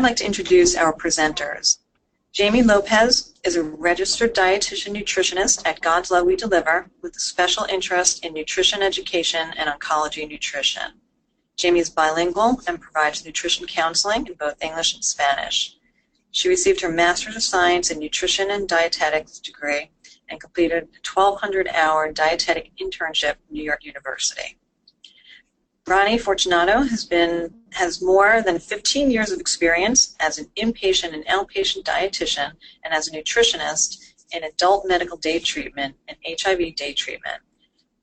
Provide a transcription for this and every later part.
I'd like to introduce our presenters. Jamie Lopez is a registered dietitian nutritionist at God's Love We Deliver with a special interest in nutrition education and oncology nutrition. Jamie is bilingual and provides nutrition counseling in both English and Spanish. She received her Master's of Science in Nutrition and Dietetics degree and completed a 1,200-hour dietetic internship at New York University. Ronnie Fortunato has more than 15 years of experience as an inpatient and outpatient dietitian and as a nutritionist in adult medical day treatment and HIV day treatment.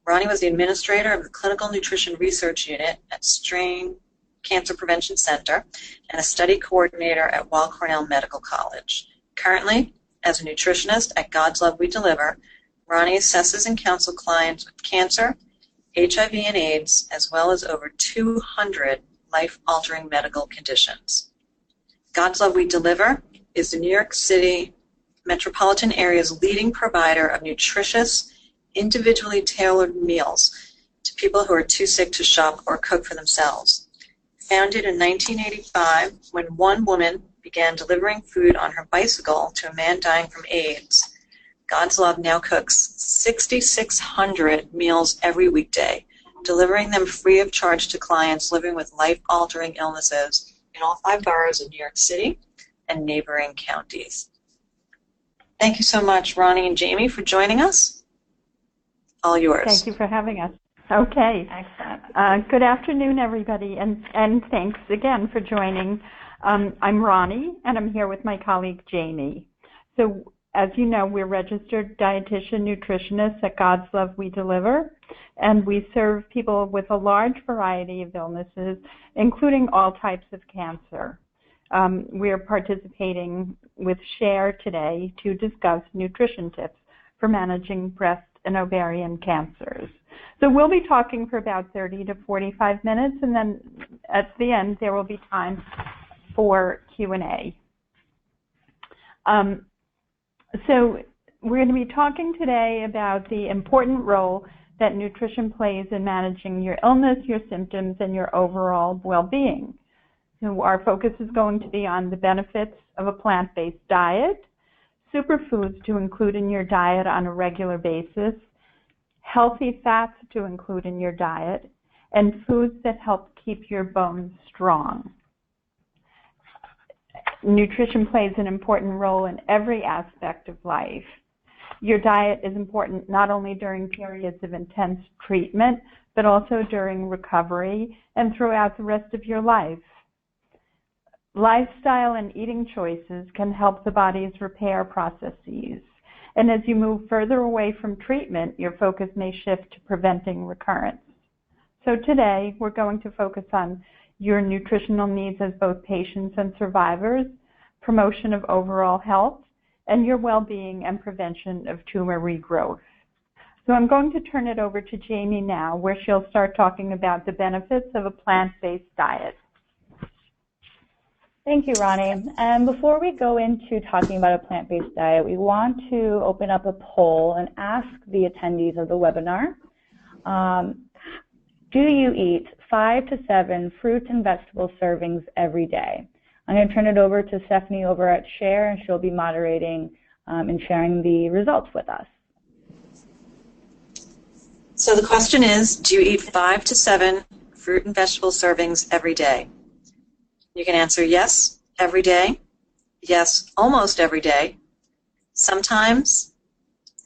Ronnie was the administrator of the Clinical Nutrition Research Unit at Strain Cancer Prevention Center and a study coordinator at Weill Cornell Medical College. Currently, as a nutritionist at God's Love We Deliver, Ronnie assesses and counsels clients with cancer, HIV and AIDS, as well as over 200 life-altering medical conditions. God's Love We Deliver is the New York City metropolitan area's leading provider of nutritious, individually tailored meals to people who are too sick to shop or cook for themselves. Founded in 1985, when one woman began delivering food on her bicycle to a man dying from AIDS, God's Love now cooks 6,600 meals every weekday, delivering them free of charge to clients living with life-altering illnesses in all 5 boroughs of New York City and neighboring counties. Thank you so much, Ronnie and Jamie, for joining us. All yours. Thank you for having us. Okay. Excellent. Good afternoon, everybody, and thanks again for joining. I'm Ronnie, and I'm here with my colleague, Jamie. So, as you know, we're registered dietitian nutritionists at God's Love We Deliver, and we serve people with a large variety of illnesses, including all types of cancer. We're participating with SHARE today to discuss nutrition tips for managing breast and ovarian cancers. So we'll be talking for about 30 to 45 minutes, and then at the end there will be time for Q&A. So we're going to be talking today about the important role that nutrition plays in managing your illness, your symptoms, and your overall well-being. So our focus is going to be on the benefits of a plant-based diet, superfoods to include in your diet on a regular basis, healthy fats to include in your diet, and foods that help keep your bones strong. Nutrition plays an important role in every aspect of life. Your diet is important not only during periods of intense treatment, but also during recovery and throughout the rest of your life. Lifestyle and eating choices can help the body's repair processes. And as you move further away from treatment, your focus may shift to preventing recurrence. So today, we're going to focus on your nutritional needs as both patients and survivors, promotion of overall health, and your well-being and prevention of tumor regrowth. So I'm going to turn it over to Jamie now, where she'll start talking about the benefits of a plant-based diet. Thank you, Ronnie. And before we go into talking about a plant-based diet, we want to open up a poll and ask the attendees of the webinar, do you eat 5 to 7 fruit and vegetable servings every day? I'm going to turn it over to Stephanie over at Share, and she'll be moderating and sharing the results with us. So the question is, do you eat 5 to 7 fruit and vegetable servings every day? You can answer yes, every day, yes, almost every day, sometimes,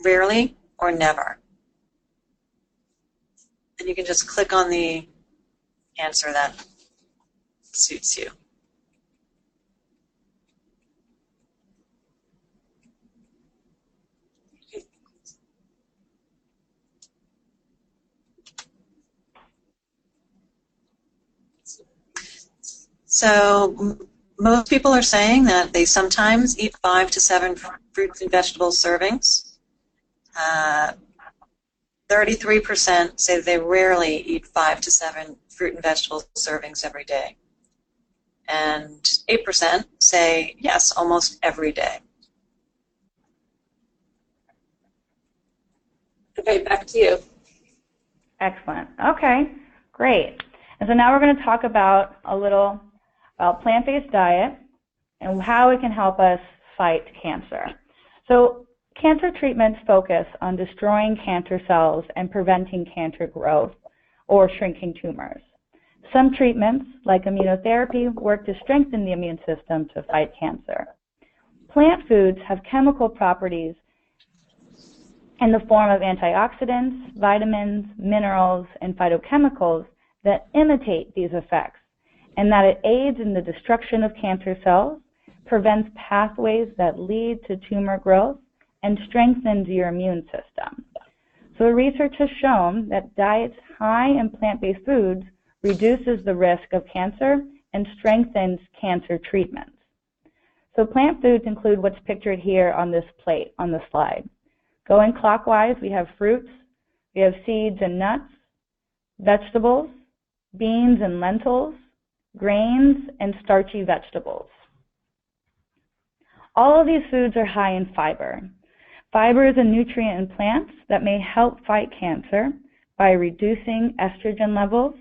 rarely, or never. And you can just click on the answer that suits you. So most people are saying that they sometimes eat 5 to 7 fruits and vegetable servings. 33% say they rarely eat 5 to 7 fruit and vegetable servings every day. And 8% say yes, almost every day. Okay, back to you. Excellent. Okay, great. And so now we're going to talk about a little about plant-based diet and how it can help us fight cancer. So cancer treatments focus on destroying cancer cells and preventing cancer growth or shrinking tumors. Some treatments, like immunotherapy, work to strengthen the immune system to fight cancer. Plant foods have chemical properties in the form of antioxidants, vitamins, minerals, and phytochemicals that imitate these effects, and that it aids in the destruction of cancer cells, prevents pathways that lead to tumor growth, and strengthens your immune system. So research has shown that diets high in plant-based foods reduces the risk of cancer and strengthens cancer treatments. So plant foods include what's pictured here on this plate on the slide. Going clockwise, we have fruits, we have seeds and nuts, vegetables, beans and lentils, grains, and starchy vegetables. All of these foods are high in fiber. Fiber is a nutrient in plants that may help fight cancer by reducing estrogen levels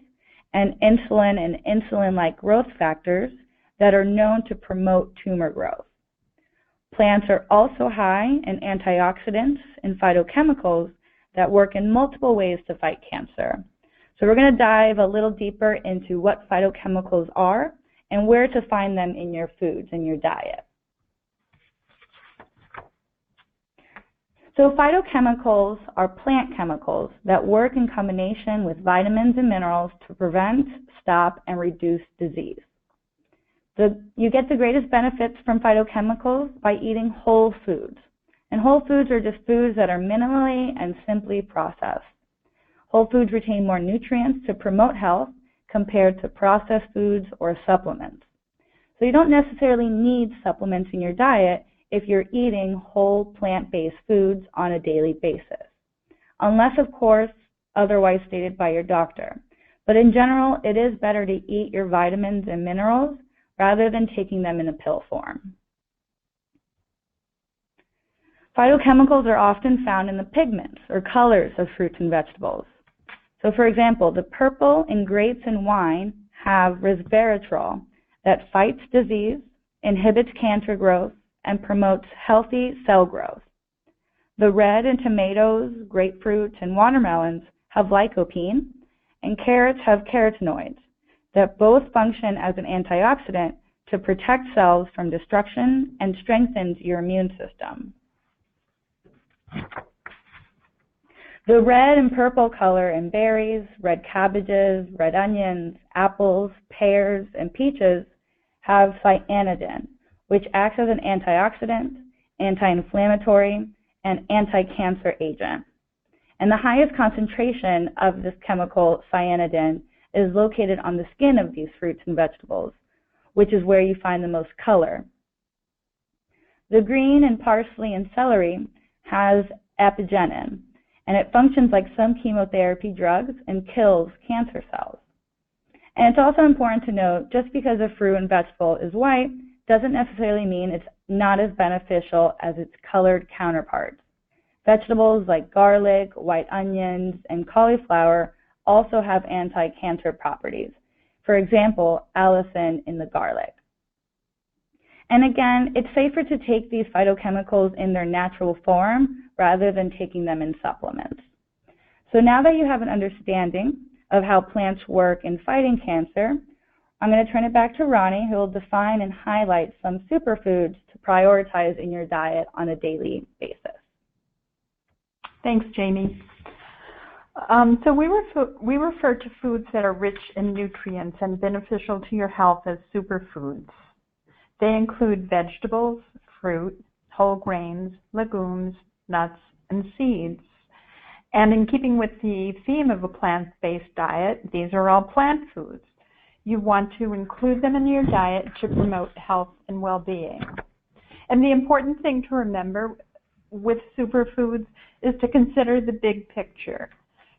and insulin-like growth factors that are known to promote tumor growth. Plants are also high in antioxidants and phytochemicals that work in multiple ways to fight cancer. So we're going to dive a little deeper into what phytochemicals are and where to find them in your foods, in your diet. So phytochemicals are plant chemicals that work in combination with vitamins and minerals to prevent, stop, and reduce disease. You get the greatest benefits from phytochemicals by eating whole foods. And whole foods are just foods that are minimally and simply processed. Whole foods retain more nutrients to promote health compared to processed foods or supplements. So you don't necessarily need supplements in your diet if you're eating whole plant-based foods on a daily basis, unless, of course, otherwise stated by your doctor. But in general, it is better to eat your vitamins and minerals rather than taking them in a pill form. Phytochemicals are often found in the pigments or colors of fruits and vegetables. So for example, the purple in grapes and wine have resveratrol that fights disease, inhibits cancer growth, and promotes healthy cell growth. The red in tomatoes, grapefruits, and watermelons have lycopene, and carrots have carotenoids that both function as an antioxidant to protect cells from destruction and strengthens your immune system. The red and purple color in berries, red cabbages, red onions, apples, pears, and peaches have cyanidin, which acts as an antioxidant, anti-inflammatory, and anti-cancer agent. And the highest concentration of this chemical cyanidin is located on the skin of these fruits and vegetables, which is where you find the most color. The green in parsley and celery has apigenin, and it functions like some chemotherapy drugs and kills cancer cells. And it's also important to note, just because a fruit and vegetable is white doesn't necessarily mean it's not as beneficial as its colored counterparts. Vegetables like garlic, white onions, and cauliflower also have anti-cancer properties. For example, allicin in the garlic. And again, it's safer to take these phytochemicals in their natural form rather than taking them in supplements. So now that you have an understanding of how plants work in fighting cancer, I'm going to turn it back to Ronnie, who will define and highlight some superfoods to prioritize in your diet on a daily basis. Thanks, Jamie. So we refer to foods that are rich in nutrients and beneficial to your health as superfoods. They include vegetables, fruit, whole grains, legumes, nuts, and seeds. And in keeping with the theme of a plant-based diet, these are all plant foods. You want to include them in your diet to promote health and well-being. And the important thing to remember with superfoods is to consider the big picture.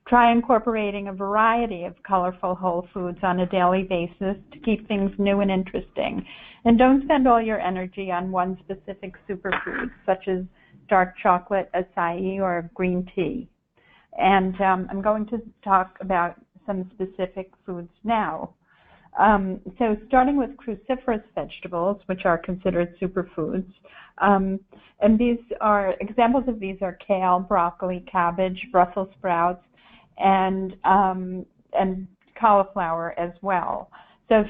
Try incorporating a variety of colorful whole foods on a daily basis to keep things new and interesting. And don't spend all your energy on one specific superfood, such as dark chocolate, acai, or green tea. And I'm going to talk about some specific foods now. So starting with cruciferous vegetables, which are considered superfoods, and these are examples of these are kale, broccoli, cabbage, Brussels sprouts, and cauliflower as well. So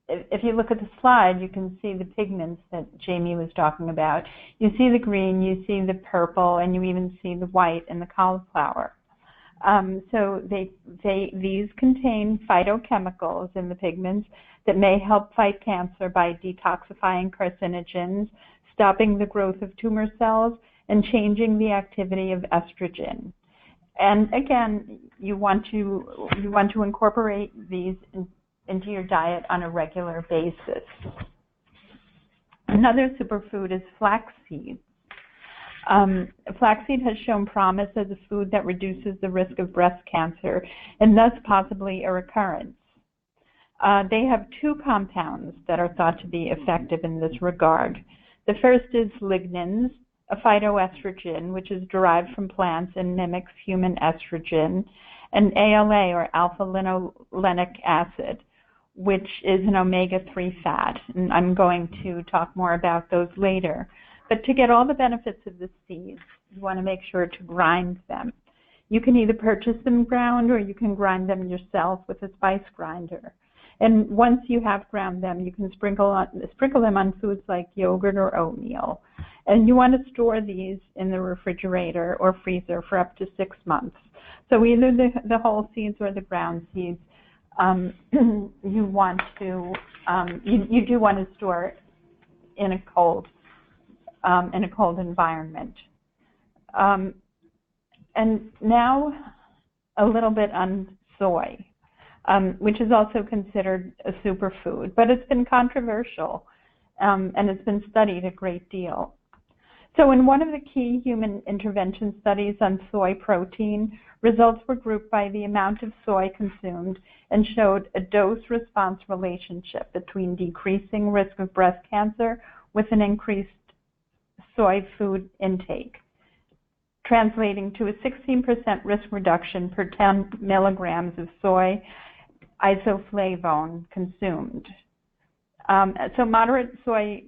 if you look at the slide, you can see the pigments that Jamie was talking about. You see the green, you see the purple, and you even see the white in the cauliflower. So these contain phytochemicals in the pigments that may help fight cancer by detoxifying carcinogens, stopping the growth of tumor cells, and changing the activity of estrogen. And again, you want to incorporate these into your diet on a regular basis. Another superfood is flaxseed. Flaxseed has shown promise as a food that reduces the risk of breast cancer and thus possibly a recurrence. They have two compounds that are thought to be effective in this regard. The first is lignans, a phytoestrogen, which is derived from plants and mimics human estrogen, and ALA, or alpha-linolenic acid, which is an omega-3 fat. And I'm going to talk more about those later. But to get all the benefits of the seeds, you want to make sure to grind them. You can either purchase them ground or you can grind them yourself with a spice grinder. And once you have ground them, you can sprinkle them on foods like yogurt or oatmeal. And you want to store these in the refrigerator or freezer for up to 6 months. So either the whole seeds or the ground seeds, you do want to store in a cold environment. And now a little bit on soy, which is also considered a superfood, but it's been controversial, and it's been studied a great deal. So in one of the key human intervention studies on soy protein, results were grouped by the amount of soy consumed and showed a dose-response relationship between decreasing risk of breast cancer with an increased soy food intake, translating to a 16% risk reduction per 10 milligrams of soy isoflavone consumed. So moderate soy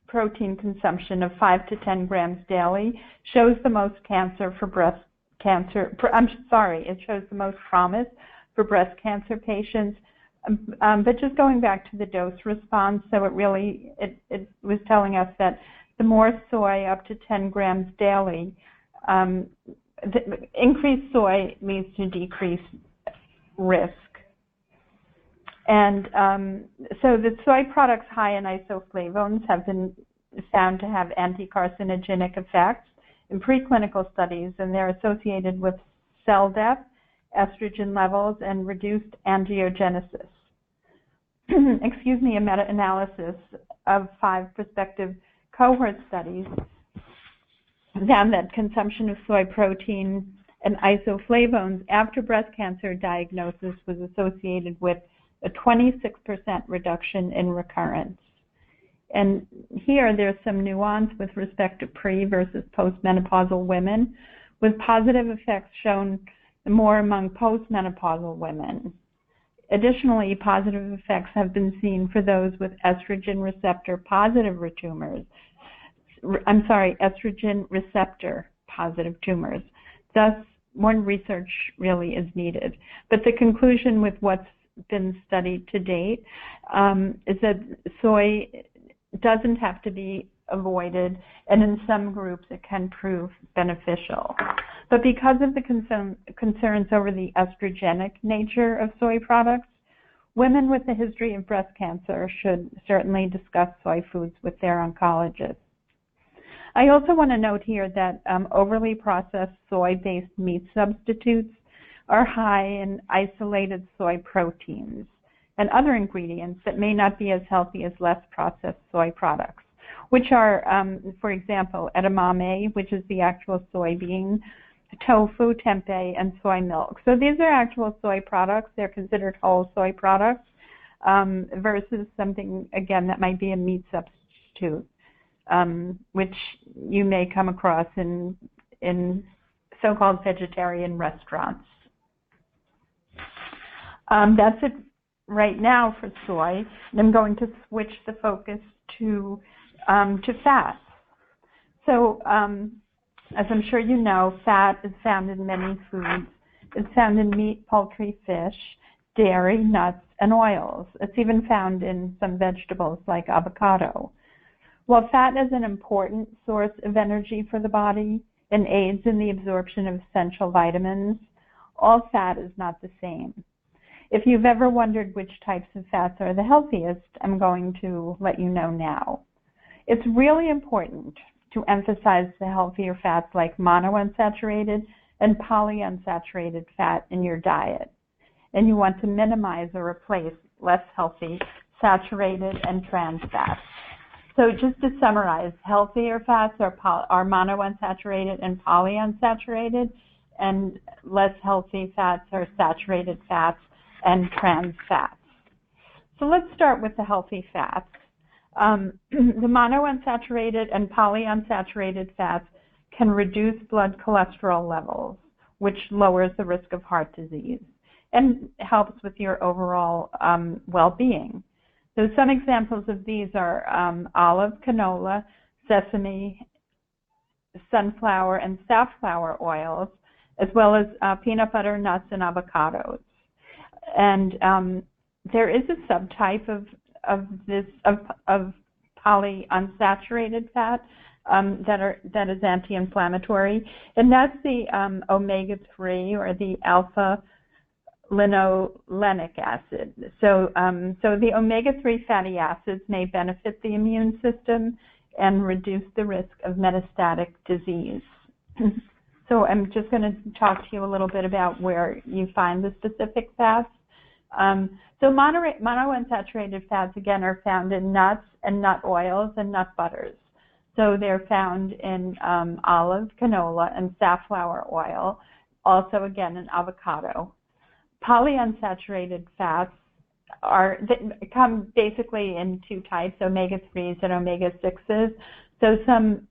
protein consumption of 5 to 10 grams daily shows the most cancer for breast cancer. It shows the most promise for breast cancer patients. But just going back to the dose response, so it was telling us that the more soy, up to 10 grams daily, increased soy leads to decreased risk. And so the soy products high in isoflavones have been found to have anti-carcinogenic effects in preclinical studies, and they're associated with cell death, estrogen levels, and reduced angiogenesis. Excuse me, a meta-analysis of 5 prospective cohort studies found that consumption of soy protein and isoflavones after breast cancer diagnosis was associated with a 26% reduction in recurrence. And here there's some nuance with respect to pre versus postmenopausal women, with positive effects shown more among postmenopausal women. Additionally, positive effects have been seen for those with estrogen receptor positive tumors. Estrogen receptor positive tumors. Thus, more research really is needed. But the conclusion with what's been studied to date is that soy doesn't have to be avoided, and in some groups it can prove beneficial. But because of the concerns over the estrogenic nature of soy products, women with a history of breast cancer should certainly discuss soy foods with their oncologist. I also want to note here that overly processed soy-based meat substitutes are high in isolated soy proteins and other ingredients that may not be as healthy as less processed soy products, which are, for example, edamame, which is the actual soybean, tofu, tempeh, and soy milk. So these are actual soy products. They're considered whole soy products versus something, again, that might be a meat substitute, which you may come across in so-called vegetarian restaurants. That's it right now for soy. And I'm going to switch the focus to fats. So as I'm sure you know, fat is found in many foods. It's found in meat, poultry, fish, dairy, nuts, and oils. It's even found in some vegetables like avocado. While fat is an important source of energy for the body and aids in the absorption of essential vitamins, all fat is not the same. If you've ever wondered which types of fats are the healthiest, I'm going to let you know now. It's really important to emphasize the healthier fats like monounsaturated and polyunsaturated fat in your diet. And you want to minimize or replace less healthy saturated and trans fats. So just to summarize, healthier fats are monounsaturated and polyunsaturated, and less healthy fats are saturated fats and trans fats. So let's start with the healthy fats. The monounsaturated and polyunsaturated fats can reduce blood cholesterol levels, which lowers the risk of heart disease and helps with your overall well-being. So some examples of these are olive, canola, sesame, sunflower, and safflower oils, as well as peanut butter, nuts, and avocados. And there is a subtype of polyunsaturated fat that is anti-inflammatory, and that's the omega-3 or the alpha-linolenic acid. So the omega-3 fatty acids may benefit the immune system and reduce the risk of metastatic disease. So I'm just going to talk to you a little bit about where you find the specific fats. So monounsaturated fats, again, are found in nuts and nut oils and nut butters. So they're found in olive, canola, and safflower oil, also, again, in avocado. Polyunsaturated fats come basically in two types, omega-3s and omega-6s. So some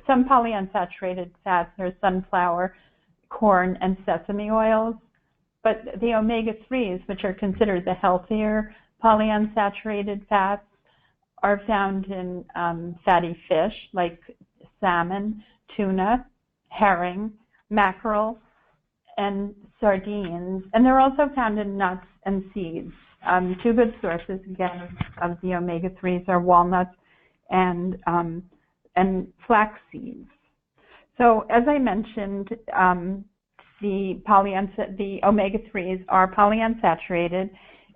polyunsaturated fats are sunflower, corn, and sesame oils. But the omega-3s, which are considered the healthier polyunsaturated fats, are found in fatty fish like salmon, tuna, herring, mackerel, and sardines. And they're also found in nuts and seeds. Two good sources, again, of the omega-3s are walnuts and flax seeds. So as I mentioned, the omega-3s are polyunsaturated,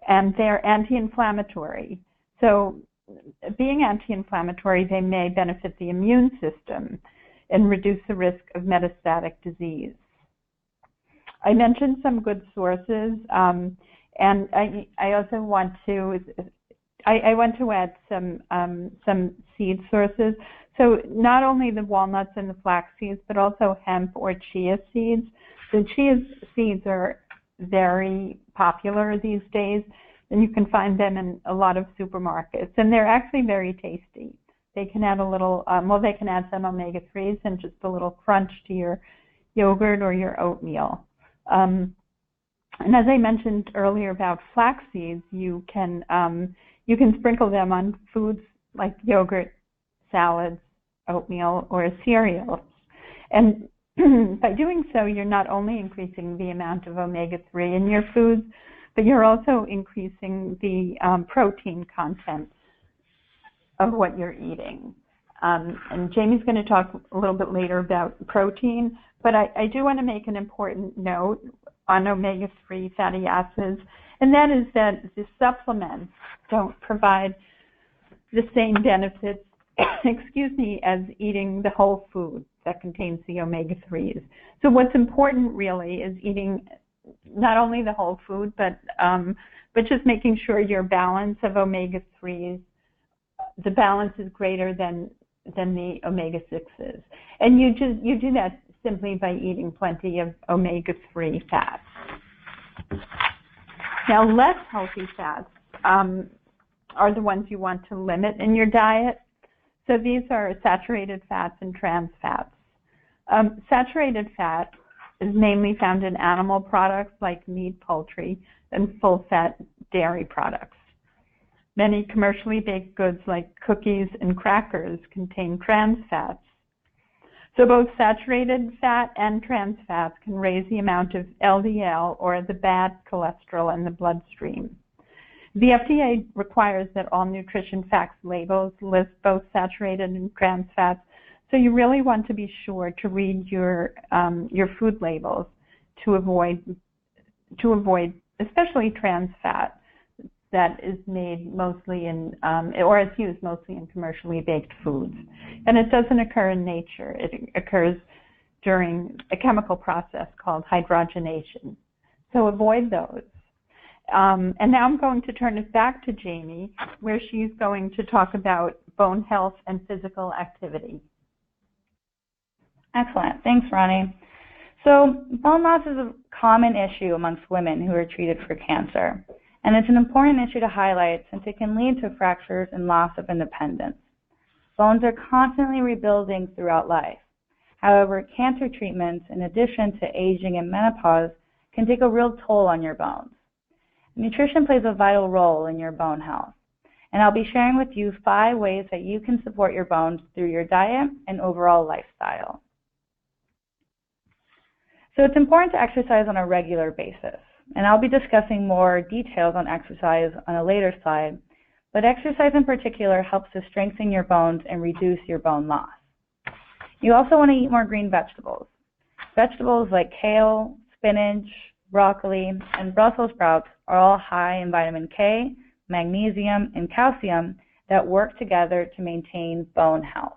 and they're anti-inflammatory. So being anti-inflammatory, they may benefit the immune system and reduce the risk of metastatic disease. I mentioned some good sources, and I also want to add some seed sources. So not only the walnuts and the flax seeds, but also hemp or chia seeds. The chia seeds are very popular these days, and you can find them in a lot of supermarkets, and they're actually very tasty. They can add a little, they can add some omega-3s and just a little crunch to your yogurt or your oatmeal. And as I mentioned earlier about flax seeds, you can sprinkle them on foods like yogurt, salads, oatmeal, or cereals. And by doing so, you're not only increasing the amount of omega-3 in your foods, but you're also increasing the protein content of what you're eating. And Jamie's going to talk a little bit later about protein, but I do want to make an important note on omega-3 fatty acids, and that is that the supplements don't provide the same benefits as eating the whole food that contains the omega-3s. So what's important really is eating not only the whole food, but just making sure your balance of omega-3s, the balance is greater than the omega-6s. And you do that simply by eating plenty of omega-3 fats. Now, less healthy fats are the ones you want to limit in your diet. So these are saturated fats and trans fats. Saturated fat is mainly found in animal products like meat, poultry, and full-fat dairy products. Many commercially baked goods like cookies and crackers contain trans fats. So both saturated fat and trans fats can raise the amount of LDL, or the bad cholesterol, in the bloodstream. The FDA requires that all nutrition facts labels list both saturated and trans fats, so you really want to be sure to read your food labels to avoid especially trans fat that is made mostly in, or is used mostly in commercially baked foods. And it doesn't occur in nature. It occurs during a chemical process called hydrogenation. So avoid those. And now I'm going to turn it back to Jamie, where she's going to talk about bone health and physical activity. Excellent. Thanks, Ronnie. So bone loss is a common issue amongst women who are treated for cancer. And it's an important issue to highlight since it can lead to fractures and loss of independence. Bones are constantly rebuilding throughout life. However, cancer treatments, in addition to aging and menopause, can take a real toll on your bones. Nutrition plays a vital role in your bone health. And I'll be sharing with you 5 ways that you can support your bones through your diet and overall lifestyle. So it's important to exercise on a regular basis. And I'll be discussing more details on exercise on a later slide, but exercise in particular helps to strengthen your bones and reduce your bone loss. You also want to eat more green vegetables. Vegetables like kale, spinach, broccoli, and Brussels sprouts are all high in vitamin K, magnesium, and calcium that work together to maintain bone health.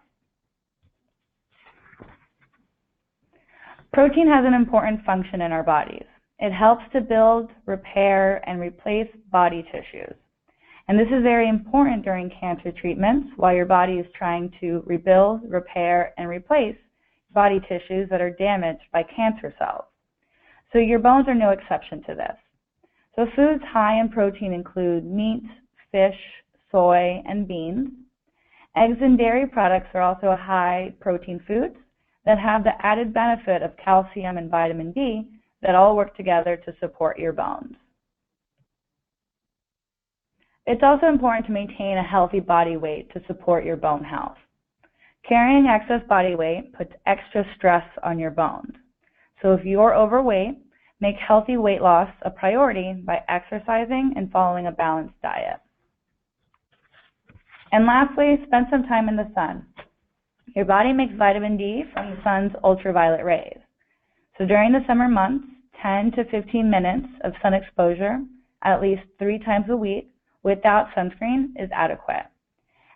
Protein has an important function in our bodies. It helps to build, repair, and replace body tissues. And this is very important during cancer treatments while your body is trying to rebuild, repair, and replace body tissues that are damaged by cancer cells. So your bones are no exception to this. So foods high in protein include meat, fish, soy, and beans. Eggs and dairy products are also high protein foods that have the added benefit of calcium and vitamin D that all work together to support your bones. It's also important to maintain a healthy body weight to support your bone health. Carrying excess body weight puts extra stress on your bones. So if you're overweight, make healthy weight loss a priority by exercising and following a balanced diet. And lastly, spend some time in the sun. Your body makes vitamin D from the sun's ultraviolet rays. So during the summer months, 10 to 15 minutes of sun exposure at least 3 times a week without sunscreen is adequate.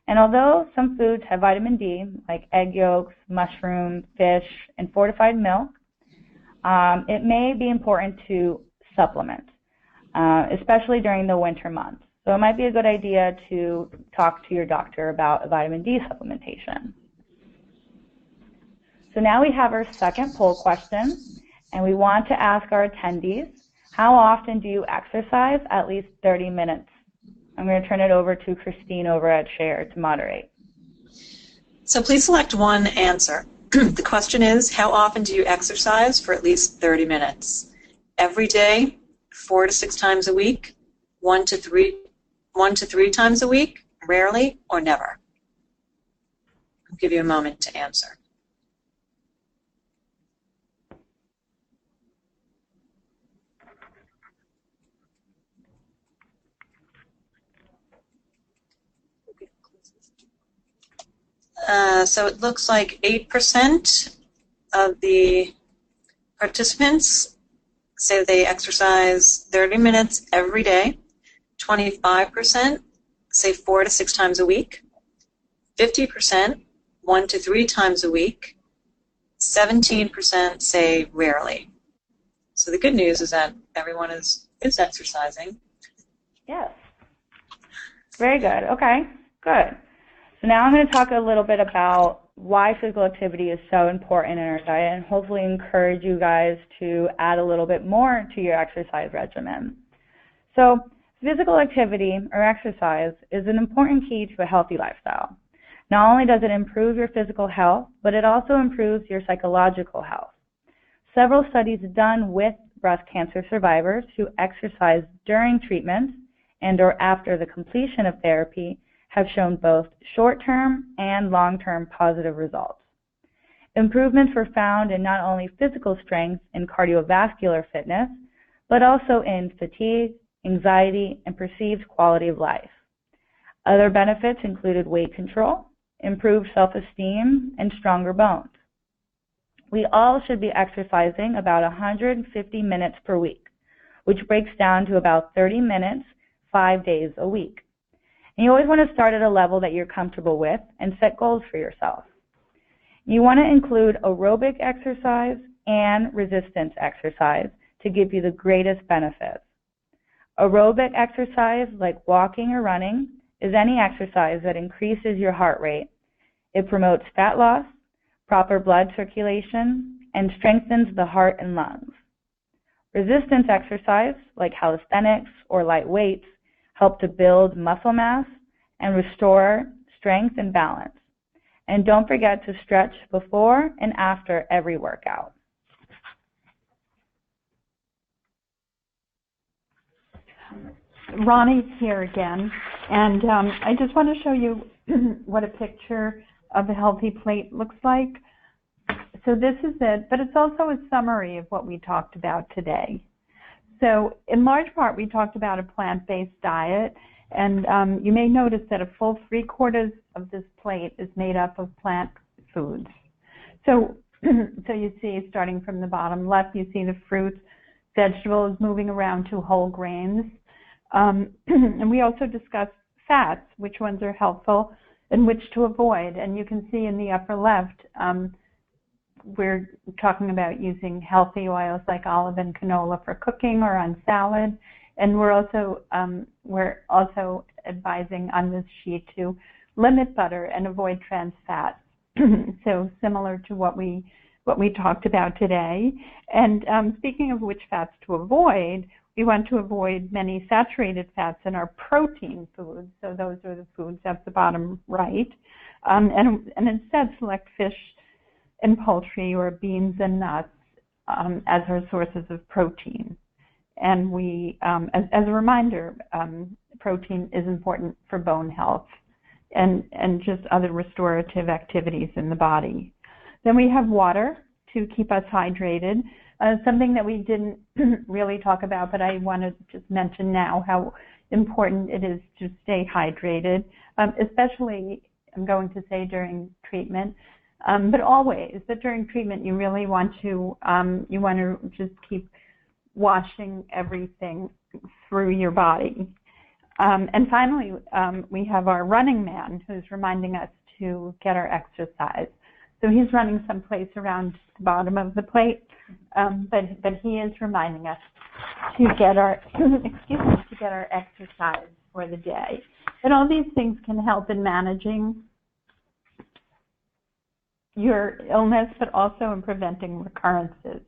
And although some foods have vitamin D, like egg yolks, mushrooms, fish, and fortified milk, it may be important to supplement, especially during the winter months. So it might be a good idea to talk to your doctor about a vitamin D supplementation. So now we have our second poll question, and we want to ask our attendees, how often do you exercise at least 30 minutes? I'm going to turn it over to Christine over at Share to moderate. So please select one answer. The question is, how often do you exercise for at least 30 minutes? Every day, 4 to 6 times a week, 1 to 3 times a week, rarely, or never? I'll give you a moment to answer. So it looks like 8% of the participants say they exercise 30 minutes every day. 25% say 4 to 6 times a week. 50% 1 to 3 times a week. 17% say rarely. So the good news is that everyone is exercising. Yes. Very good. Okay, good. So now I'm going to talk a little bit about why physical activity is so important in our diet and hopefully encourage you guys to add a little bit more to your exercise regimen. So physical activity or exercise is an important key to a healthy lifestyle. Not only does it improve your physical health, but it also improves your psychological health. Several studies done with breast cancer survivors who exercise during treatments and or after the completion of therapy have shown both short-term and long-term positive results. Improvements were found in not only physical strength and cardiovascular fitness, but also in fatigue, anxiety, and perceived quality of life. Other benefits included weight control, improved self-esteem, and stronger bones. We all should be exercising about 150 minutes per week, which breaks down to about 30 minutes, 5 days a week. And you always want to start at a level that you're comfortable with and set goals for yourself. You want to include aerobic exercise and resistance exercise to give you the greatest benefits. Aerobic exercise, like walking or running, is any exercise that increases your heart rate. It promotes fat loss, proper blood circulation, and strengthens the heart and lungs. Resistance exercise, like calisthenics or light weights, help to build muscle mass and restore strength and balance. And don't forget to stretch before and after every workout. Ronnie's here again, and I just want to show you what a picture of a healthy plate looks like. So this is it, but it's also a summary of what we talked about today. So in large part, we talked about a plant-based diet, and you may notice that a full 3/4 of this plate is made up of plant foods. So you see, starting from the bottom left, you see the fruits, vegetables, moving around to whole grains. And we also discussed fats, which ones are helpful and which to avoid. And you can see in the upper left, we're talking about using healthy oils like olive and canola for cooking or on salad. And we're also advising on this sheet to limit butter and avoid trans fats. So similar to what we talked about today. And speaking of which fats to avoid, we want to avoid many saturated fats in our protein foods. So those are the foods at the bottom right. And instead select fish and poultry or beans and nuts as our sources of protein. And we, as a reminder, protein is important for bone health and just other restorative activities in the body. Then we have water to keep us hydrated. Something that we didn't really talk about, but I want to just mention now how important it is to stay hydrated, especially, I'm going to say, during treatment, but always. But during treatment, you really want to, just keep washing everything through your body. And finally, we have our running man who's reminding us to get our exercise. So he's running someplace around the bottom of the plate, but he is reminding us to get our to get our exercise for the day. And all these things can help in managing your illness, but also in preventing recurrences.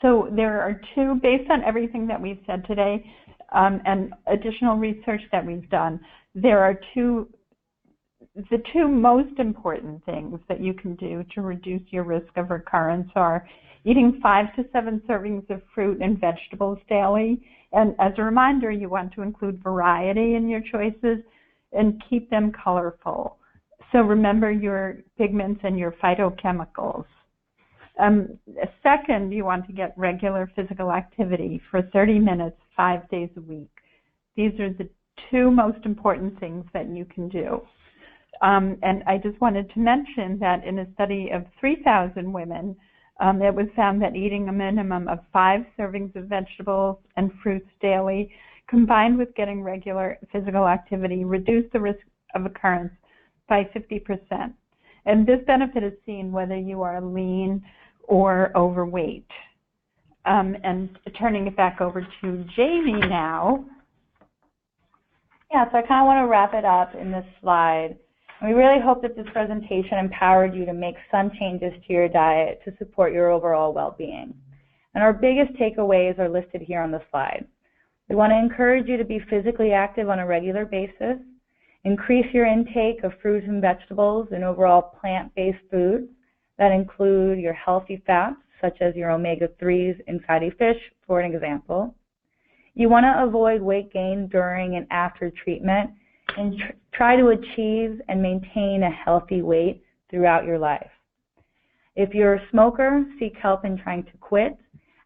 So there are two, based on everything that we've said today, and additional research that we've done, there are the two most important things that you can do to reduce your risk of recurrence are eating 5 to 7 servings of fruit and vegetables daily. And as a reminder, you want to include variety in your choices and keep them colorful. So remember your pigments and your phytochemicals. Second, you want to get regular physical activity for 30 minutes, 5 days a week. These are the two most important things that you can do. And I just wanted to mention that in a study of 3,000 women, it was found that eating a minimum of 5 servings of vegetables and fruits daily, combined with getting regular physical activity, reduced the risk of occurrence by 50%. And this benefit is seen whether you are lean or overweight. And turning it back over to Jamie now. Yeah, so I kind of want to wrap it up in this slide. We really hope that this presentation empowered you to make some changes to your diet to support your overall well-being. And our biggest takeaways are listed here on the slide. We want to encourage you to be physically active on a regular basis, increase your intake of fruits and vegetables and overall plant-based foods that include your healthy fats such as your omega-3s in fatty fish, for an example. You want to avoid weight gain during and after treatment and try to achieve and maintain a healthy weight throughout your life. If you're a smoker, seek help in trying to quit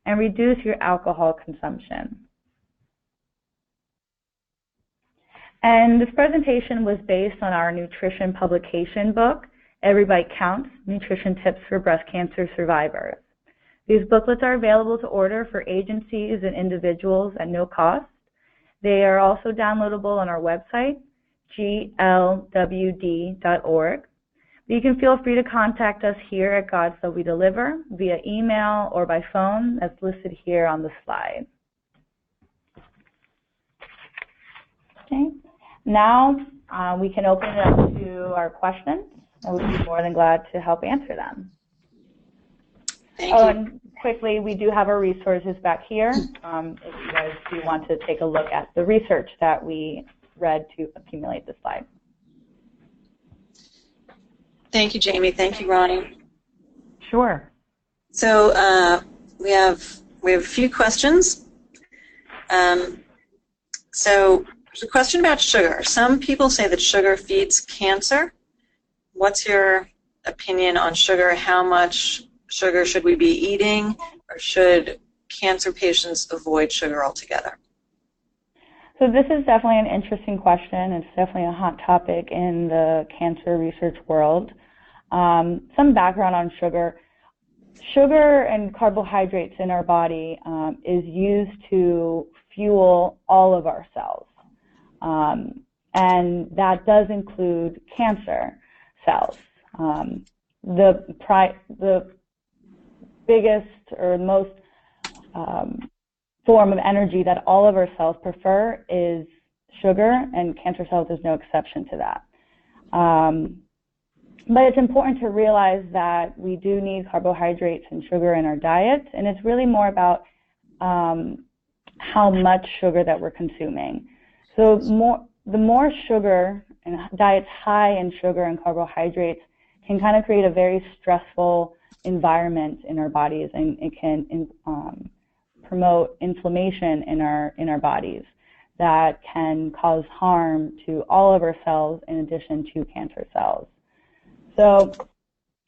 and reduce your alcohol consumption. And this presentation was based on our nutrition publication book, Every Bite Counts, Nutrition Tips for Breast Cancer Survivors. These booklets are available to order for agencies and individuals at no cost. They are also downloadable on our website, glwd.org. You can feel free to contact us here at God's Love We Deliver via email or by phone as listed here on the slide. Okay. Now we can open it up to our questions, and we'd be more than glad to help answer them. Thank you. And quickly, we do have our resources back here if you guys do want to take a look at the research that we read to accumulate the slide. Thank you, Jamie. Thank you, Ronnie. Sure. So we have a few questions. So there's a question about sugar. Some people say that sugar feeds cancer. What's your opinion on sugar? How much sugar should we be eating, or should cancer patients avoid sugar altogether? So this is definitely an interesting question. It's definitely a hot topic in the cancer research world. Some background on sugar. Sugar and carbohydrates in our body is used to fuel all of our cells. And that does include cancer cells. The biggest or most form of energy that all of our cells prefer is sugar, and cancer cells is no exception to that. But it's important to realize that we do need carbohydrates and sugar in our diet, and it's really more about how much sugar that we're consuming. So the more sugar and diets high in sugar and carbohydrates can kind of create a very stressful environment in our bodies, and it can promote inflammation in our bodies that can cause harm to all of our cells in addition to cancer cells. So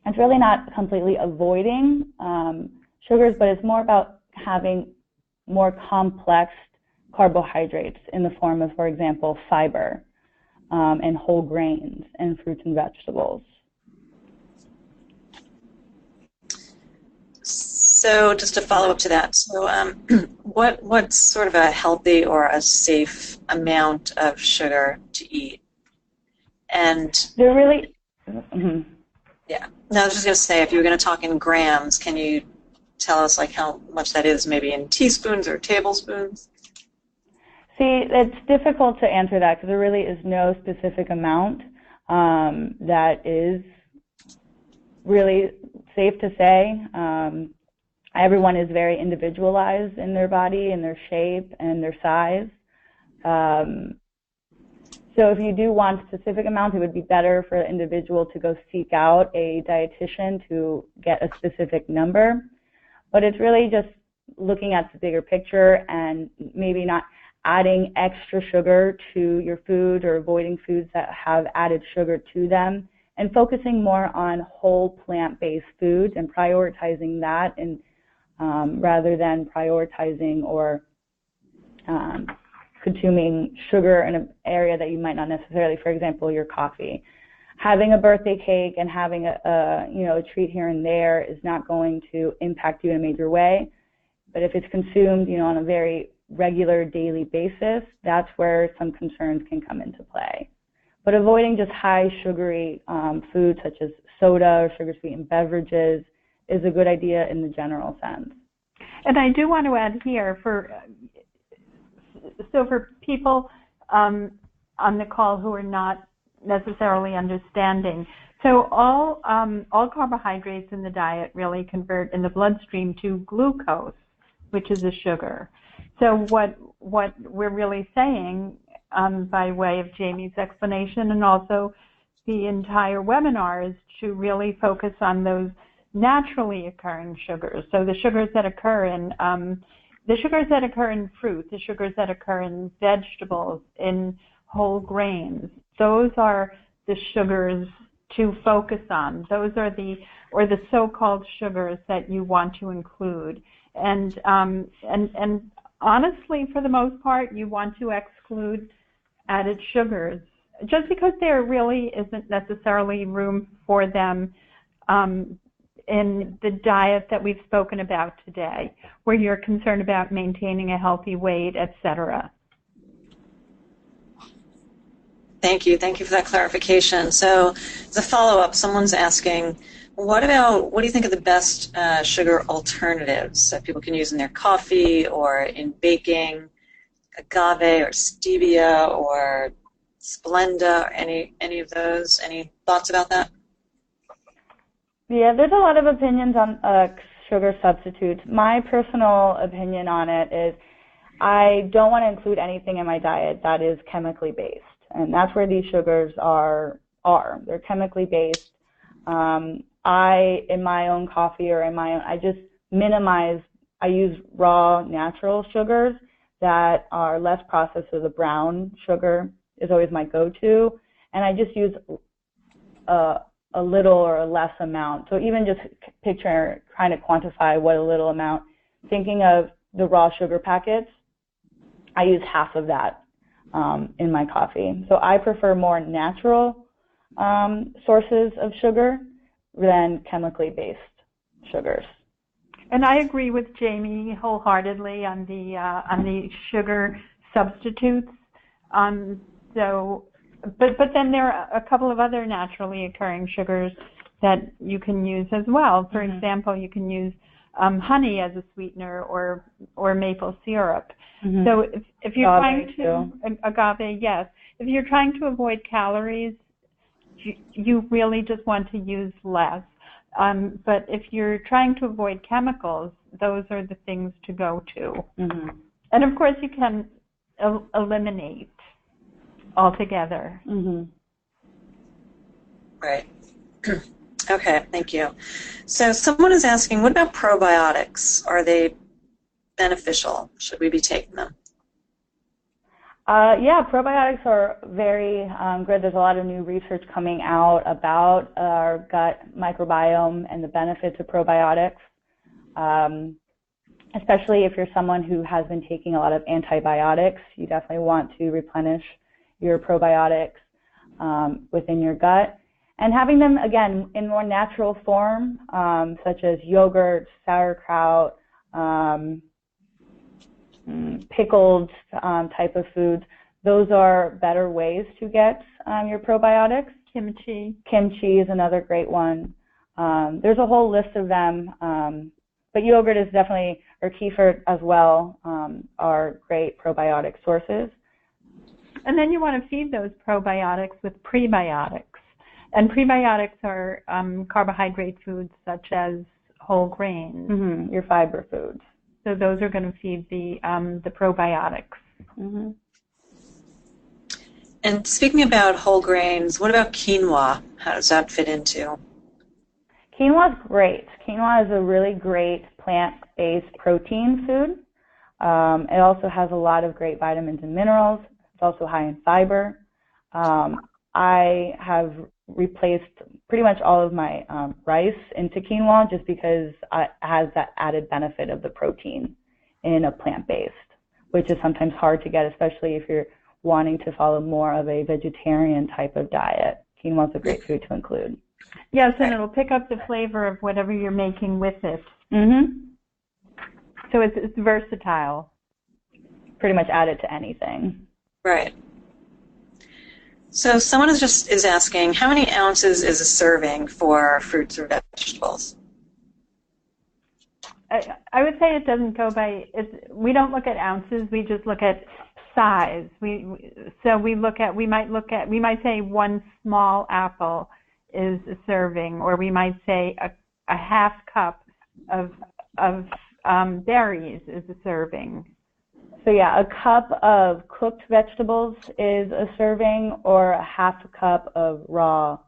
it's really not completely avoiding sugars, but it's more about having more complex carbohydrates in the form of, for example, fiber and whole grains and fruits and vegetables. So just to follow up to that, so what's sort of a healthy or a safe amount of sugar to eat? And they're really... Yeah. No, I was just going to say, if you were going to talk in grams, can you tell us like how much that is, maybe in teaspoons or tablespoons? See, it's difficult to answer that because there really is no specific amount that is really safe to say. Everyone is very individualized in their body and their shape and their size. So if you do want specific amounts, it would be better for the individual to go seek out a dietitian to get a specific number. But it's really just looking at the bigger picture and maybe not adding extra sugar to your food or avoiding foods that have added sugar to them, and focusing more on whole plant-based foods and prioritizing that, and rather than prioritizing or consuming sugar in an area that you might not necessarily, for example, your coffee. Having a birthday cake and having a treat here and there is not going to impact you in a major way. But if it's consumed, on a very regular daily basis, that's where some concerns can come into play. But avoiding just high sugary foods such as soda or sugar-sweetened beverages is a good idea in the general sense. And I do want to add here, for people on the call who are not necessarily understanding, so all carbohydrates in the diet really convert in the bloodstream to glucose, which is a sugar. So what we're really saying, by way of Jamie's explanation and also the entire webinar, is to really focus on those naturally occurring sugars. So the sugars that occur in fruit, the sugars that occur in vegetables, in whole grains, those are the sugars to focus on. Those are the so-called sugars that you want to include. And honestly, for the most part, you want to exclude added sugars, just because there really isn't necessarily room for them in the diet that we've spoken about today, where you're concerned about maintaining a healthy weight, etc. Thank you. Thank you for that clarification. So as a follow-up, someone's asking, what do you think of the best sugar alternatives that people can use in their coffee or in baking, agave or stevia or Splenda, or any of those? Any thoughts about that? Yeah, there's a lot of opinions on sugar substitutes. My personal opinion on it is I don't want to include anything in my diet that is chemically based. And that's where these sugars are. They're chemically based. In my own coffee or I just minimize, I use raw natural sugars that are less processed, so the brown sugar is always my go-to. And I just use a little or a less amount. So even just picture trying to quantify what a little amount, thinking of the raw sugar packets, I use half of that in my coffee. So I prefer more natural sources of sugar than chemically based sugars. And I agree with Jamie wholeheartedly on the sugar substitutes. But then there are a couple of other naturally occurring sugars that you can use as well. For example, you can use honey as a sweetener or maple syrup. Mm-hmm. So if you're trying to agave, yes. If you're trying to avoid calories, you really just want to use less. But if you're trying to avoid chemicals, those are the things to go to. Mm-hmm. And of course, you can eliminate altogether. Mm-hmm. Right. Okay, thank you. So someone is asking, what about probiotics? Are they beneficial? Should we be taking them? Yeah, probiotics are very good. There's a lot of new research coming out about our gut microbiome and the benefits of probiotics, especially if you're someone who has been taking a lot of antibiotics. You definitely want to replenish your probiotics within your gut. And having them, again, in more natural form, such as yogurt, sauerkraut, pickled type of foods, those are better ways to get your probiotics. Kimchi is another great one. There's a whole list of them, but yogurt is definitely, or kefir as well, are great probiotic sources. And then you want to feed those probiotics with prebiotics. And prebiotics are carbohydrate foods such as whole grains. Mm-hmm. Your fiber foods. So those are going to feed the probiotics. Mm-hmm. And speaking about whole grains, what about quinoa? How does that fit into? Quinoa is great. Quinoa is a really great plant-based protein food. It also has a lot of great vitamins and minerals. It's also high in fiber. I have replaced pretty much all of my rice into quinoa just because it has that added benefit of the protein in a plant-based, which is sometimes hard to get, especially if you're wanting to follow more of a vegetarian type of diet. Quinoa is a great food to include. Yes, and it'll pick up the flavor of whatever you're making with it. Mm-hmm. So it's versatile. Pretty much add it to anything. Right. So someone is asking, how many ounces is a serving for fruits or vegetables? I would say it doesn't go by. We don't look at ounces. We just look at size. We might say one small apple is a serving, or we might say a half cup of berries is a serving. So yeah, a cup of cooked vegetables is a serving, or a half a cup of raw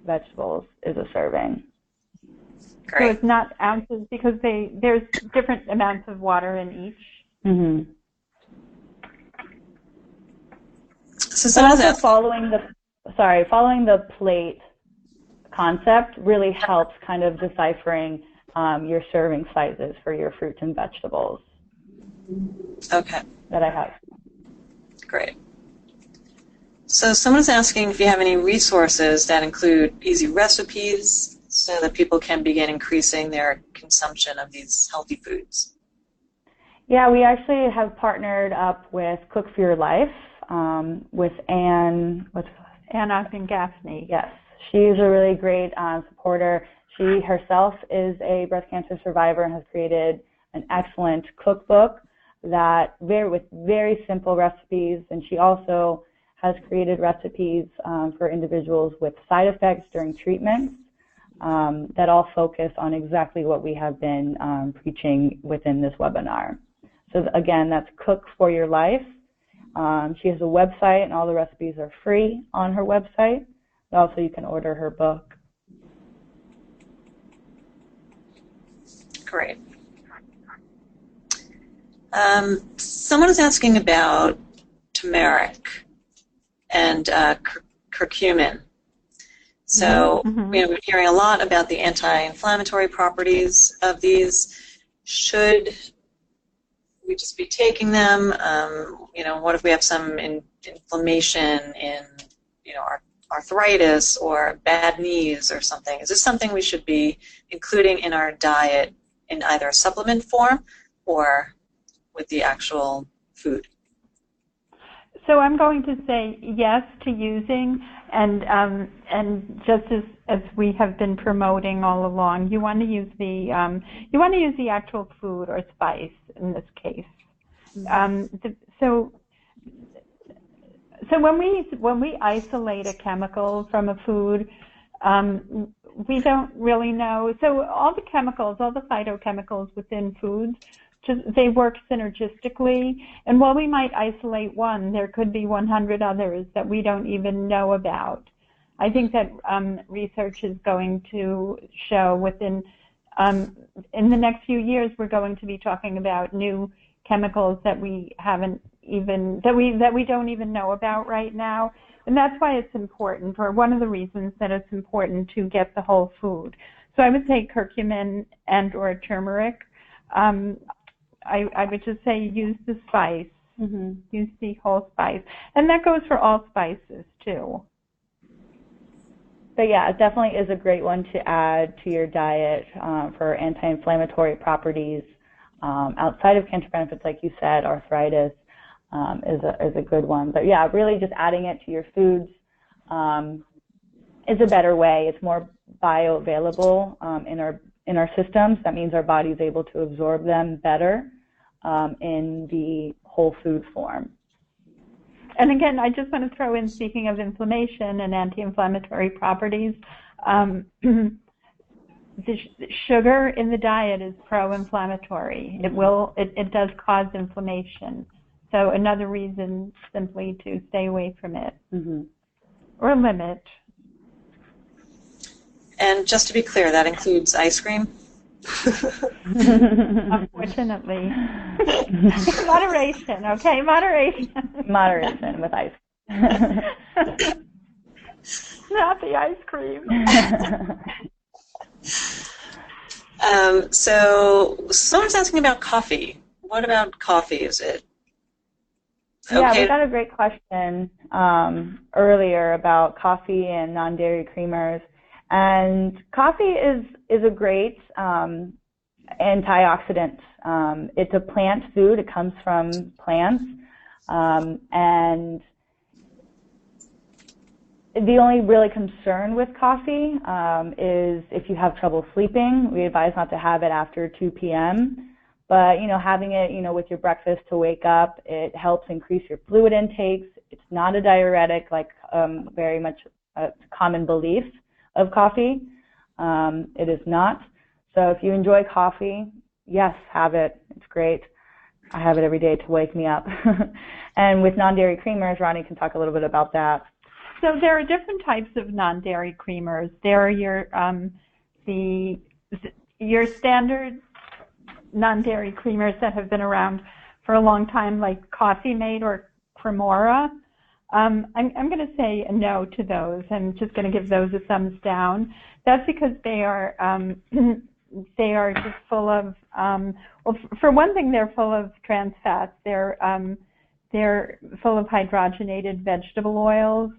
vegetables is a serving. Great. So it's not ounces because there's different amounts of water in each. Mm-hmm. So also following the plate concept really helps kind of deciphering your serving sizes for your fruits and vegetables. Okay. That I have. Great. So someone's asking if you have any resources that include easy recipes so that people can begin increasing their consumption of these healthy foods. Yeah, we actually have partnered up with Cook for Your Life with Anne Ogden Gaffney. Yes, she's a really great supporter. She herself is a breast cancer survivor and has created an excellent cookbook with very simple recipes, and she also has created recipes for individuals with side effects during treatments that all focus on exactly what we have been preaching within this webinar. So again, that's Cook for Your Life. She has a website, and all the recipes are free on her website. Also, you can order her book. Great. Someone is asking about turmeric and curcumin. So, we're hearing a lot about the anti-inflammatory properties of these. Should we just be taking them? What if we have some inflammation in, our arthritis or bad knees or something? Is this something we should be including in our diet in either a supplement form or with the actual food? So I'm going to say yes to using, and just as we have been promoting all along, you want to use the actual food or spice in this case. So when we isolate a chemical from a food, we don't really know. So all the chemicals, all the phytochemicals within foods, they work synergistically, and while we might isolate one, there could be 100 others that we don't even know about. I think that research is going to show in the next few years we're going to be talking about new chemicals that we don't even know about right now, and that's why it's important, or one of the reasons that it's important to get the whole food. So I would say curcumin and or turmeric. I would just say use the spice, use the whole spice. And that goes for all spices, too. But yeah, it definitely is a great one to add to your diet for anti-inflammatory properties. Outside of cancer benefits, like you said, arthritis is a good one. But yeah, really just adding it to your foods is a better way. It's more bioavailable in our systems. That means our body's able to absorb them better in the whole food form. And again, I just want to throw in, speaking of inflammation and anti-inflammatory properties, the sugar in the diet is pro-inflammatory. It does cause inflammation. So another reason simply to stay away from it or limit. And just to be clear, that includes ice cream? Unfortunately. Moderation, okay? Moderation. Moderation with ice. Not the ice cream. So someone's asking about coffee. What about coffee? Is it okay? Yeah, we got a great question earlier about coffee and non-dairy creamers. And coffee is a great antioxidant. It's a plant food. It comes from plants. And the only really concern with coffee is if you have trouble sleeping. We advise not to have it after 2 p.m. But, having it, with your breakfast to wake up, it helps increase your fluid intakes. It's not a diuretic, like very much a common belief of coffee. It is not. So if you enjoy coffee, yes, have it. It's great. I have it every day to wake me up. And with non-dairy creamers, Ronnie can talk a little bit about that. So there are different types of non-dairy creamers. There are the your standard non-dairy creamers that have been around for a long time, like Coffee Mate or Cremora, I'm going to say a no to those. I'm just going to give those a thumbs down. That's because they are just full of, well, for one thing, they're full of trans fats. They're full of hydrogenated vegetable oils,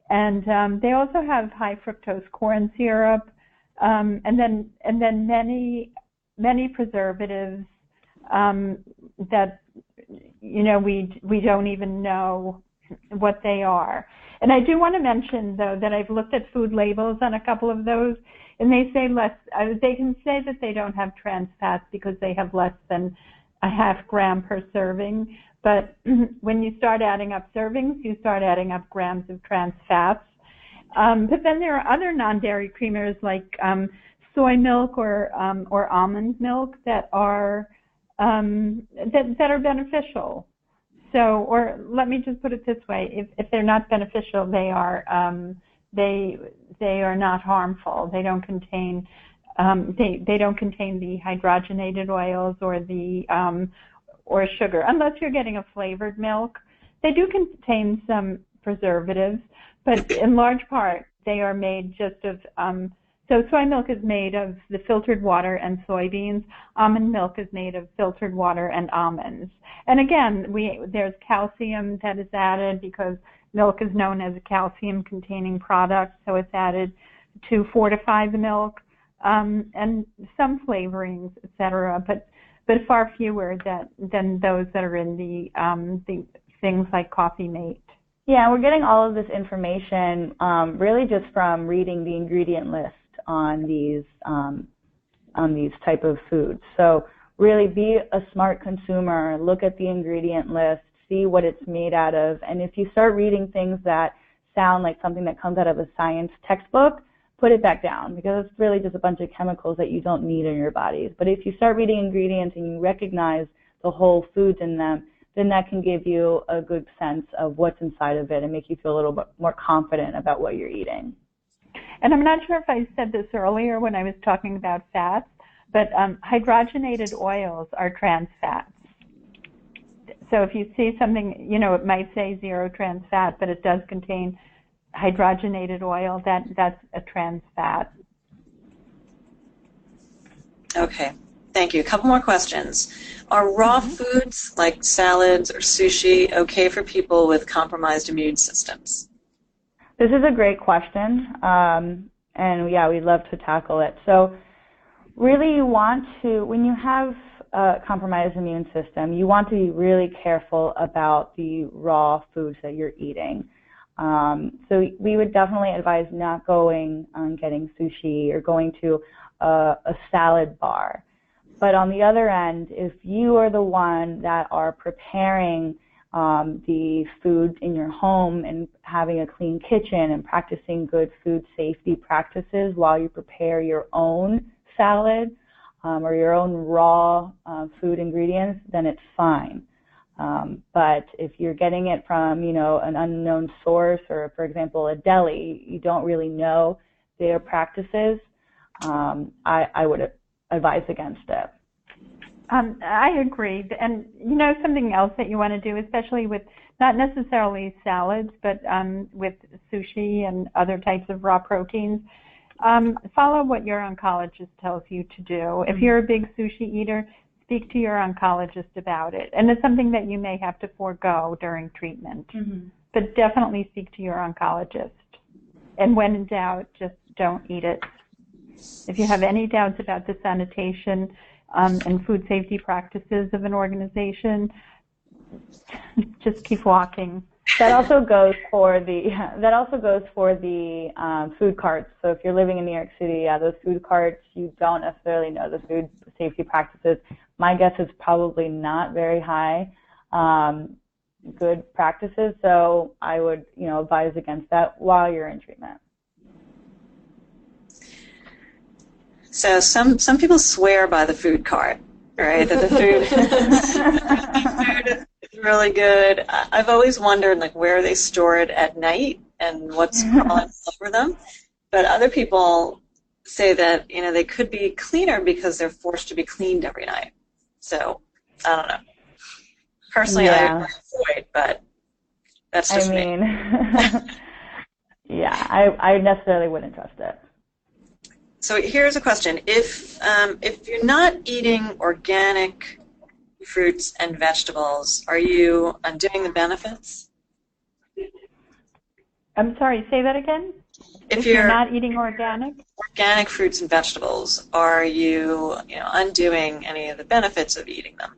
and they also have high fructose corn syrup, and then many preservatives that we don't even know what they are. And I do want to mention, though, that I've looked at food labels on a couple of those, and they say they can say that they don't have trans fats because they have less than a half gram per serving. But when you start adding up servings, you start adding up grams of trans fats. But then there are other non-dairy creamers like soy milk or almond milk that are beneficial. So, or let me just put it this way: if they're not beneficial, they are not harmful. They don't contain they don't contain the hydrogenated oils or the or sugar, unless you're getting a flavored milk. They do contain some preservatives, but in large part they are made just of so soy milk is made of the filtered water and soybeans. Almond milk is made of filtered water and almonds. And again, there's calcium that is added because milk is known as a calcium-containing product, so it's added to fortify the milk, and some flavorings, etc. But far fewer than those that are in the things like Coffee Mate. Yeah, we're getting all of this information really just from reading the ingredient list on these type of foods. So really be a smart consumer, look at the ingredient list, see what it's made out of, and if you start reading things that sound like something that comes out of a science textbook, put it back down, because it's really just a bunch of chemicals that you don't need in your bodies. But if you start reading ingredients and you recognize the whole foods in them, then that can give you a good sense of what's inside of it and make you feel a little bit more confident about what you're eating. And I'm not sure if I said this earlier when I was talking about fats, but hydrogenated oils are trans fats. So if you see something, it might say 0 trans fat, but it does contain hydrogenated oil, that's a trans fat. Okay, thank you. A couple more questions. Are raw foods like salads or sushi okay for people with compromised immune systems? This is a great question, and yeah, we'd love to tackle it. So really you want to, when you have a compromised immune system, you want to be really careful about the raw foods that you're eating. So we would definitely advise not going and getting sushi or going to a salad bar. But on the other end, if you are the one that are preparing the food in your home and having a clean kitchen and practicing good food safety practices while you prepare your own salad or your own raw food ingredients, then it's fine. But if you're getting it from, an unknown source or, for example, a deli, you don't really know their practices, I would advise against it. I agree. And, something else that you want to do, especially with not necessarily salads, but with sushi and other types of raw proteins, follow what your oncologist tells you to do. If you're a big sushi eater, speak to your oncologist about it. And it's something that you may have to forego during treatment. But definitely speak to your oncologist. And when in doubt, just don't eat it. If you have any doubts about the sanitation and food safety practices of an organization, just keep walking. That also goes for the food carts. So if you're living in New York City, those food carts, you don't necessarily know the food safety practices. My guess is probably not very high good practices. So I would, advise against that while you're in treatment. So some people swear by the food cart, right? That the food is really good. I've always wondered, where they store it at night and what's crawling over them. But other people say that, they could be cleaner because they're forced to be cleaned every night. So, I don't know. Personally, I avoid, but that's just me. Yeah, I necessarily wouldn't trust it. So here's a question. If you're not eating organic fruits and vegetables, are you undoing the benefits? I'm sorry, say that again? If you're not eating organic fruits and vegetables, are you, undoing any of the benefits of eating them?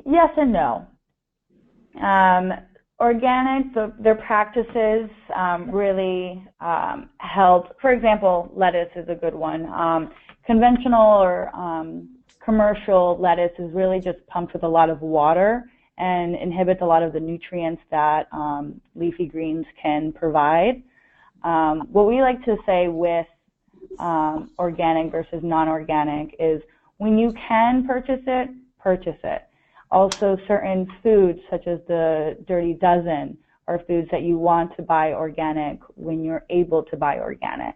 Yes and no. Organic, their practices really help. For example, lettuce is a good one. Conventional or commercial lettuce is really just pumped with a lot of water and inhibits a lot of the nutrients that leafy greens can provide. What we like to say with organic versus non-organic is when you can purchase it, purchase it. Also, certain foods, such as the Dirty Dozen, are foods that you want to buy organic when you're able to buy organic.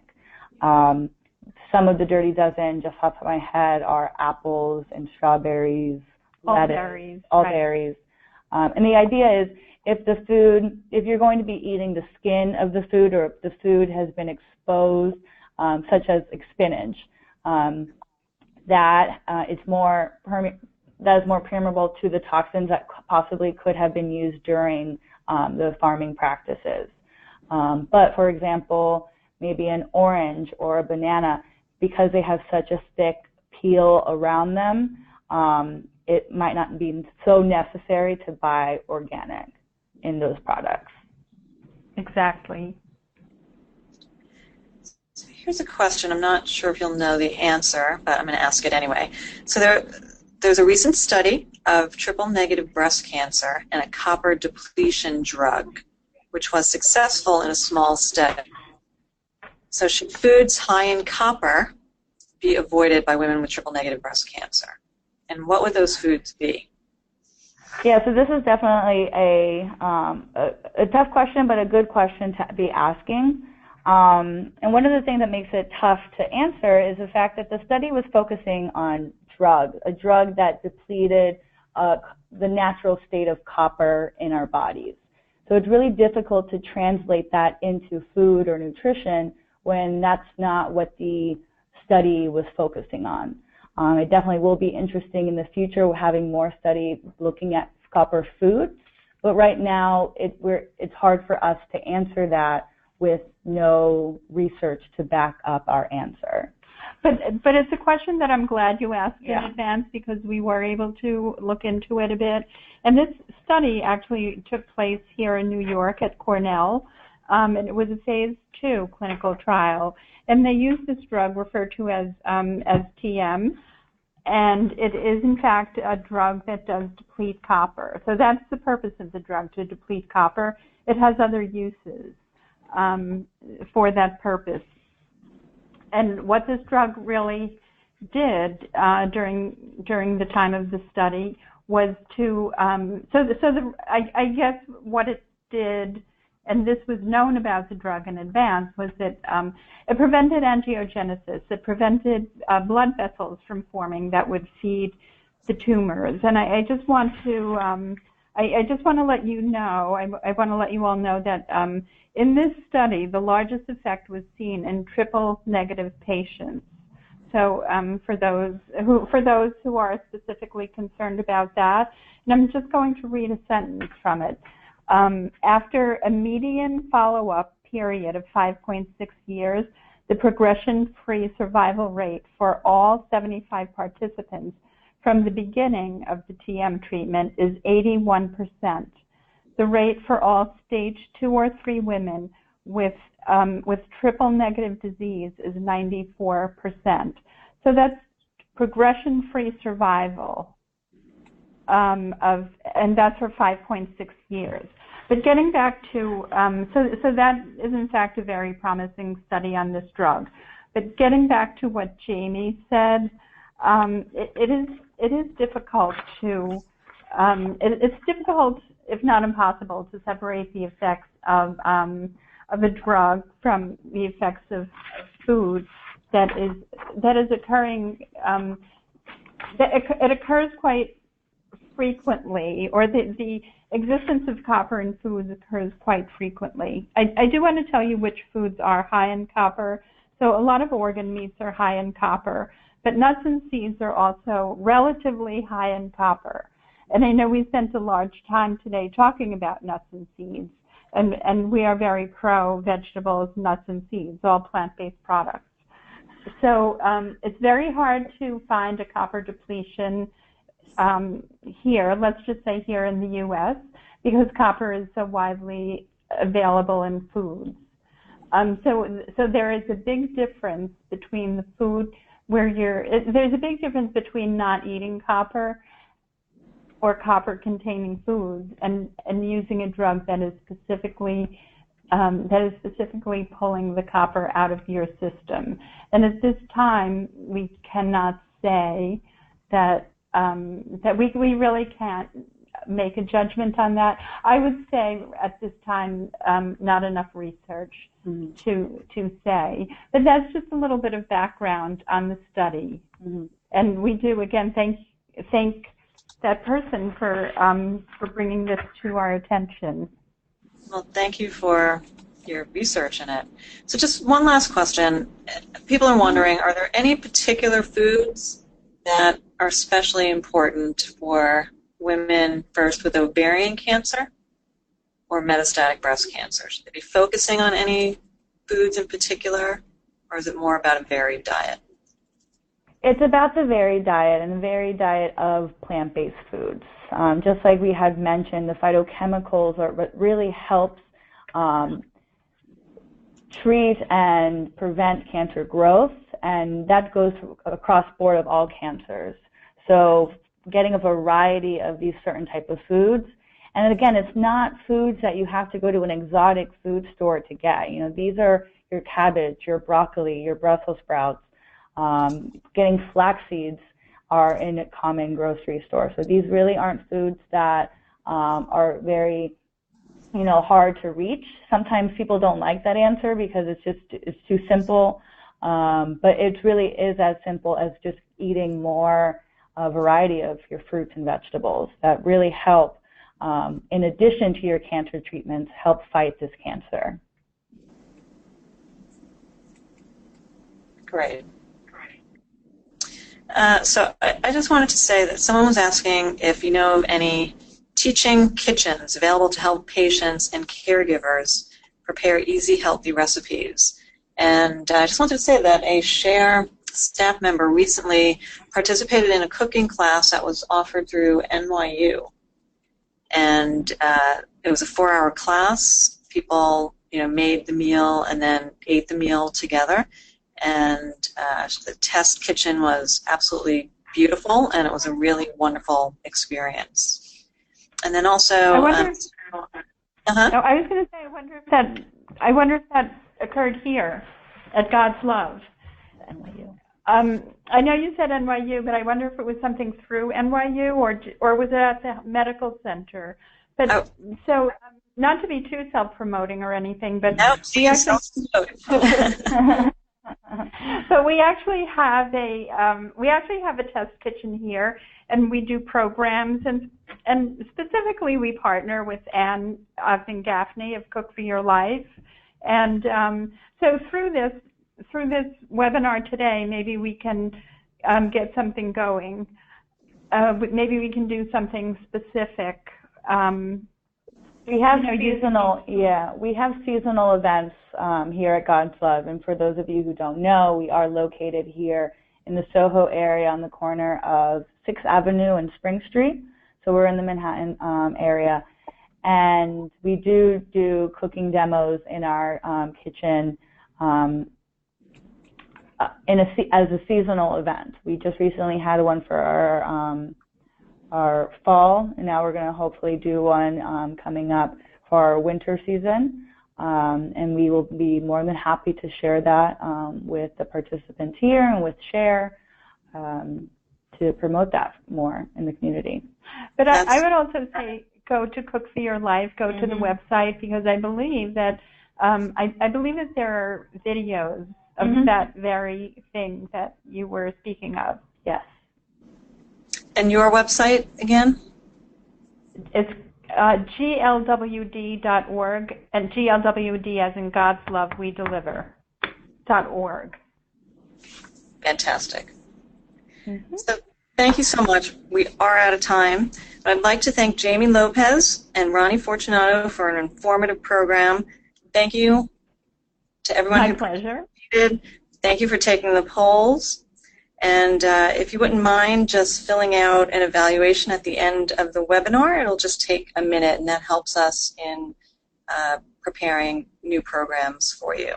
Some of the Dirty Dozen, just off the top of my head, are apples and strawberries, lettuce, all berries. And the idea is, if you're going to be eating the skin of the food, or if the food has been exposed, such as spinach, that is more permeable to the toxins that possibly could have been used during the farming practices. But for example, maybe an orange or a banana, because they have such a thick peel around them, it might not be so necessary to buy organic in those products. Exactly. So here's a question. I'm not sure if you'll know the answer, but I'm going to ask it anyway. So there's a recent study of triple-negative breast cancer and a copper depletion drug, which was successful in a small study. So should foods high in copper be avoided by women with triple-negative breast cancer? And what would those foods be? Yeah, so this is definitely a tough question, but a good question to be asking. And one of the things that makes it tough to answer is the fact that the study was focusing on a drug that depleted the natural state of copper in our bodies. So it's really difficult to translate that into food or nutrition when that's not what the study was focusing on. It definitely will be interesting in the future having more studies looking at copper foods, but right now it's hard for us to answer that with no research to back up our answer. But it's a question that I'm glad you asked in advance, because we were able to look into it a bit. And this study actually took place here in New York at Cornell, and it was a phase 2 clinical trial. And they used this drug referred to as TM, and it is in fact a drug that does deplete copper. So that's the purpose of the drug, to deplete copper. It has other uses for that purpose. And what this drug really did during the time of the study was to I guess what it did, and this was known about the drug in advance, was that it prevented angiogenesis. It prevented blood vessels from forming that would feed the tumors. And I just want to I just want to let you know, I want to let you all know that in this study, the largest effect was seen in triple-negative patients. So for those who are specifically concerned about that, and I'm just going to read a sentence from it. After a median follow-up period of 5.6 years, the progression-free survival rate for all 75 participants from the beginning of the TM treatment is 81%. The rate for all stage 2 or 3 women with triple-negative disease is 94%. So that's progression-free survival and that's for 5.6 years. But getting back to so that is in fact a very promising study on this drug. But getting back to what Jamie said, it is difficult to it's difficult, if not impossible, to separate the effects of of a drug from the effects of food that is occurring, it occurs quite frequently, or the existence of copper in foods occurs quite frequently. I do want to tell you which foods are high in copper. So a lot of organ meats are high in copper, but nuts and seeds are also relatively high in copper. And I know we spent a large time today talking about nuts and seeds, and we are very pro vegetables, nuts and seeds, all plant-based products. So it's very hard to find a copper depletion here, let's just say here in the U.S., because copper is so widely available in foods. So there is a big difference between the food where there's a big difference between not eating copper or copper-containing foods and using a drug that is specifically pulling the copper out of your system. And at this time, we cannot say that we really can't make a judgment on that. I would say at this time, not enough research to say. But that's just a little bit of background on the study. And we do, again, thank that person for bringing this to our attention. Well, thank you for your research in it. So just one last question. People are wondering, are there any particular foods that are especially important for women first with ovarian cancer or metastatic breast cancer? Should they be focusing on any foods in particular, or is it more about a varied diet? It's about the varied diet and the varied diet of plant-based foods. Just like we had mentioned, the phytochemicals are what really helps treat and prevent cancer growth, and that goes across board of all cancers. So getting a variety of these certain type of foods. And again, it's not foods that you have to go to an exotic food store to get. You know, these are your cabbage, your broccoli, your Brussels sprouts. Getting flax seeds are in a common grocery store. So these really aren't foods that are very, hard to reach. Sometimes people don't like that answer because it's too simple. But it really is as simple as just eating more variety of your fruits and vegetables that really help, in addition to your cancer treatments, help fight this cancer. Great. So I just wanted to say that someone was asking if you know of any teaching kitchens available to help patients and caregivers prepare easy, healthy recipes. And I just wanted to say that a SHARE staff member recently participated in a cooking class that was offered through NYU. And it was a 4-hour class. People, made the meal and then ate the meal together. And the test kitchen was absolutely beautiful, and it was a really wonderful experience. And then also, I was going to say, I wonder if that occurred here at God's Love. NYU. I know you said NYU, but I wonder if it was something through NYU or was it at the medical center? But so, not to be too self-promoting or anything, but no, we actually. But we actually have a test kitchen here, and we do programs, and specifically we partner with Ann Gaffney of Cook for Your Life, and so through this webinar today, maybe we can get something going. Maybe we can do something specific. We have seasonal events here at God's Love, and for those of you who don't know, we are located here in the Soho area on the corner of 6th Avenue and Spring Street. So we're in the Manhattan area, and we do cooking demos in our kitchen as a seasonal event. We just recently had one for our fall, and now we're going to hopefully do one coming up for our winter season, and we will be more than happy to share that with the participants here and with SHARE to promote that more in the community. But I would also say go to Cook for Your Life, go to the website, because I believe that I believe that there are videos of that very thing that you were speaking of. Yes. And your website again? It's glwd.org, and GLWD as in God's Love We Deliver .org. Fantastic. So thank you so much. We are out of time. But I'd like to thank Jamie Lopez and Ronnie Fortunato for an informative program. Thank you to everyone My who pleasure. participated. Thank you for taking the polls. And if you wouldn't mind just filling out an evaluation at the end of the webinar, it'll just take a minute, and that helps us in preparing new programs for you.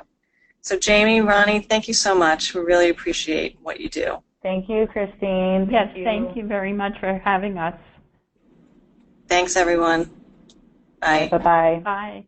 So Jamie, Ronnie, thank you so much. We really appreciate what you do. Thank you, Christine. Yes, thank you very much for having us. Thanks, everyone. Bye. Bye-bye. Bye.